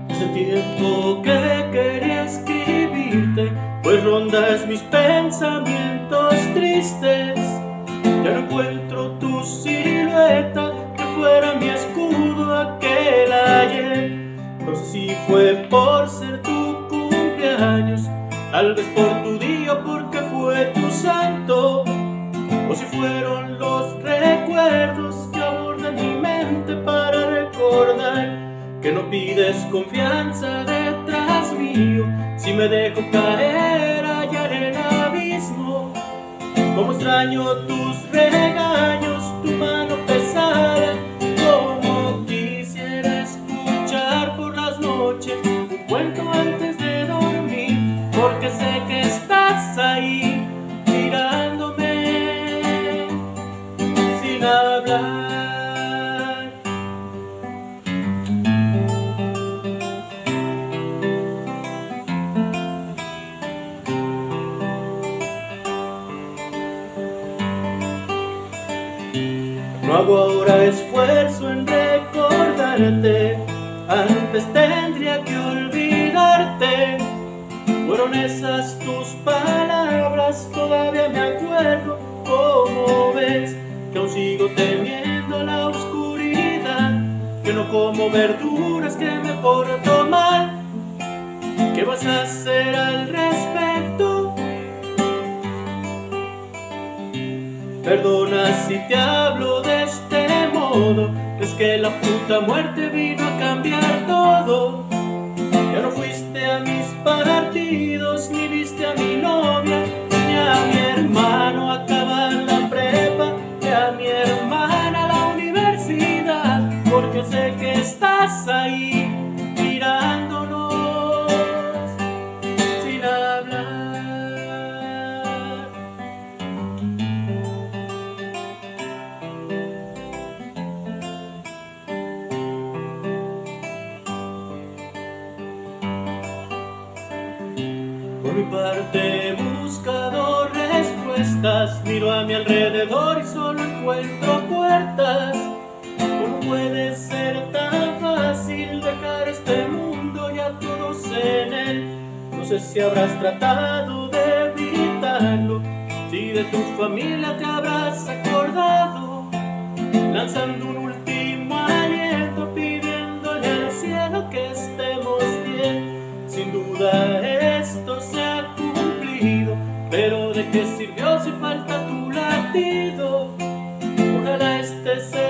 Hace tiempo que quería escribirte, pues rondas mis pensamientos tristes. Ya no encuentro tu silueta, que fuera mi escudo aquel ayer. No sé si fue por ser tu cumpleaños, tal vez por tu día o porque fue tu santo, o si fueron los recuerdos que abordan mi mente para recordar que no pides confianza detrás mío. Si me dejo caer allá en el abismo, como extraño tus regaños, tu mano pesada, como quisiera escuchar por las noches un cuento antes de dormir, porque sé que estás ahí mirándome sin hablar. No hago ahora esfuerzo en recordarte, antes tendría que olvidarte. Fueron esas tus palabras, todavía me acuerdo. Como ves que aún sigo temiendo la oscuridad, que no como verduras, que me porto mal. ¿Qué vas a hacer al respecto? Perdona si te hablo de este modo, es que la puta muerte vino a cambiar todo. Ya no fuiste a mis partidos, ni viste a mi novia, ni a mi hermano a acabar la prepa, ni a mi hermana a la universidad, porque sé que estás ahí mirándonos sin hablar. Por mi parte he buscado respuestas, miro a mi alrededor y solo encuentro puertas. ¿Cómo puede ser tan fácil dejar este mundo y a todos en él? No sé si habrás tratado de evitarlo, si de tu familia te habrás acordado, lanzando un último aliento, pidiéndole al cielo que estemos bien. Sin duda esto se ha cumplido, pero ¿de qué sirvió si falta tu latido? Ojalá este sea